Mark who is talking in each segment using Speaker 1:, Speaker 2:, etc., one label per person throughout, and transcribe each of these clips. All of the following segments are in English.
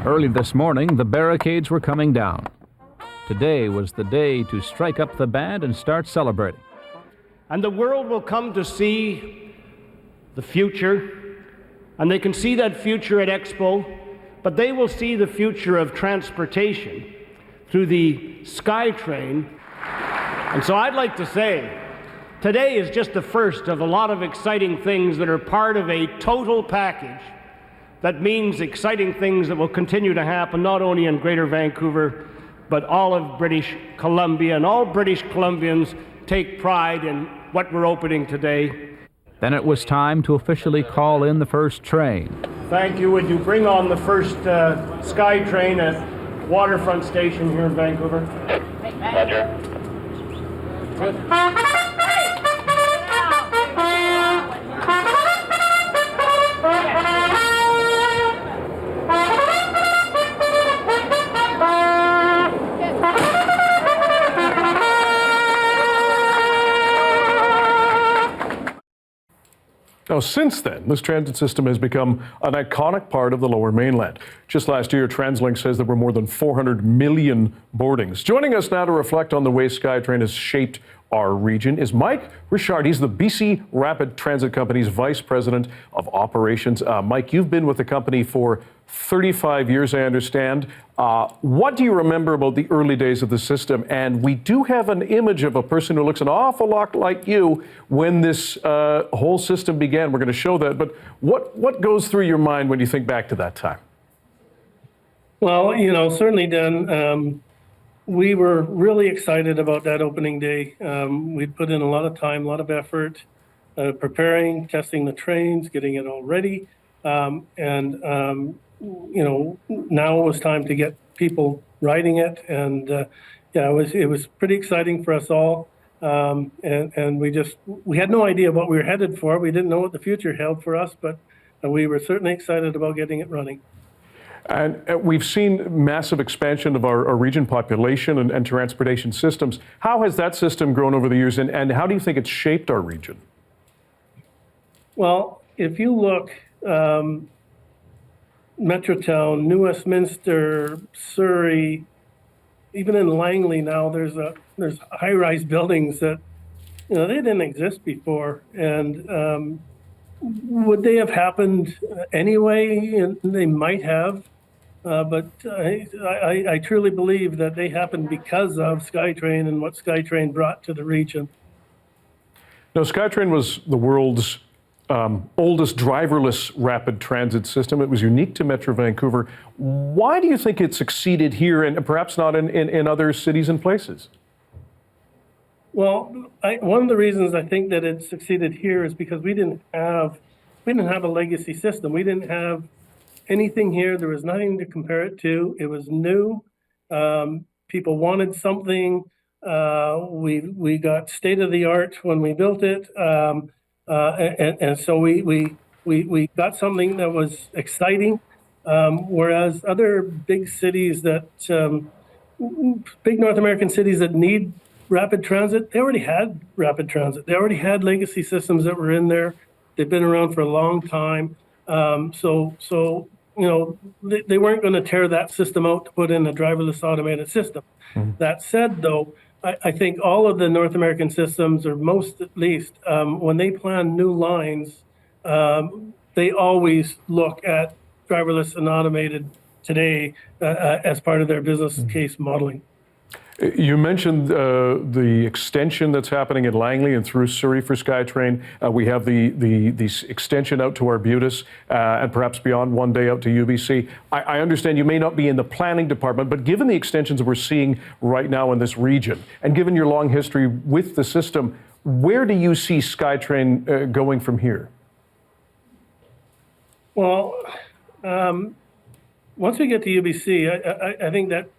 Speaker 1: Early this morning, the barricades were coming down. Today was the day to strike up the band and start celebrating.
Speaker 2: And the world will come to see the future, and they can see that future at Expo, but they will see the future of transportation through the SkyTrain. And so I'd like to say, today is just the first of a lot of exciting things that are part of a total package that means exciting things that will continue to happen not only in Greater Vancouver, but all of British Columbia, and all British Columbians take pride in what we're opening today.
Speaker 1: Then it was time to officially call in the first train.
Speaker 2: Thank you. Would you bring on the first SkyTrain at Waterfront Station here in Vancouver?
Speaker 3: Roger.
Speaker 4: Now, since then, this transit system has become an iconic part of the Lower Mainland. Just last year, TransLink says there were more than 400 million boardings. Joining us now to reflect on the way SkyTrain has shaped our region is Mike Richard. He's the BC Rapid Transit Company's Vice President of Operations. Mike, you've been with the company for 35 years, I understand. What do you remember about the early days of the system? And we do have an image of a person who looks an awful lot like you when this whole system began. We're going to show that. But what goes through your mind when you think back to that time?
Speaker 5: Well, certainly, Dan, we were really excited about that opening day. We'd put in a lot of time, a lot of effort, preparing, testing the trains, getting it all ready. Now it was time to get people riding it, and it was pretty exciting for us all. And we had no idea what we were headed for. We didn't know what the future held for us, but we were certainly excited about getting it running.
Speaker 4: And we've seen massive expansion of our region population and transportation systems. How has that system grown over the years, and how do you think it's shaped our region?
Speaker 5: Well, if you look, Metrotown, New Westminster, Surrey, even in Langley now, there's high-rise buildings that they didn't exist before, and would they have happened anyway? They might have, but I truly believe that they happened because of SkyTrain and what SkyTrain brought to the region.
Speaker 4: Now, SkyTrain was the world's oldest driverless rapid transit system. It was unique to Metro Vancouver. Why do you think it succeeded here and perhaps not in other cities and places?
Speaker 5: Well, one of the reasons I think that it succeeded here is because we didn't have a legacy system. We didn't have anything here. There was nothing to compare it to. It was new. People wanted something. We got state of the art when we built it. And so we got something that was exciting, whereas other big cities big North American cities that need rapid transit, they already had rapid transit. They already had legacy systems that were in there. They've been around for a long time. So they weren't going to tear that system out to put in a driverless automated system. Mm-hmm. That said, though, I think all of the North American systems, or most at least, when they plan new lines, they always look at driverless and automated today as part of their business case modeling.
Speaker 4: You mentioned the extension that's happening in Langley and through Surrey for SkyTrain. We have the extension out to Arbutus and perhaps beyond one day out to UBC. I understand you may not be in the planning department, but given the extensions we're seeing right now in this region, and given your long history with the system, where do you see SkyTrain going from here?
Speaker 5: Well, once we get to UBC, I think that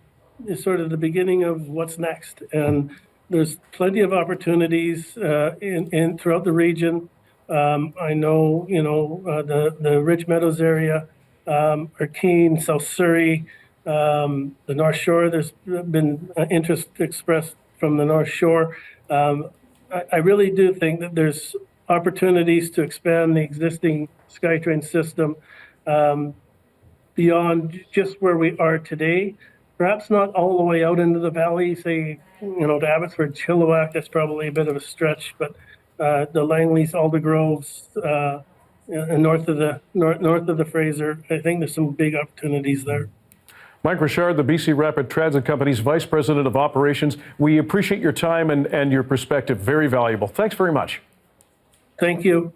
Speaker 5: is sort of the beginning of what's next, and there's plenty of opportunities in throughout the region. I know the Rich Meadows area, Arkeen, South Surrey, the North Shore. There's been interest expressed from the North Shore. I really do think that there's opportunities to expand the existing SkyTrain system. beyond just where we are today. Perhaps not all the way out into the valley, say, to Abbotsford, Chilliwack, that's probably a bit of a stretch, but the Langleys, Aldergroves, and north of the Fraser, I think there's some big opportunities there.
Speaker 4: Mike Richard, the BC Rapid Transit Company's Vice President of Operations. We appreciate your time and your perspective. Very valuable. Thanks very much.
Speaker 5: Thank you.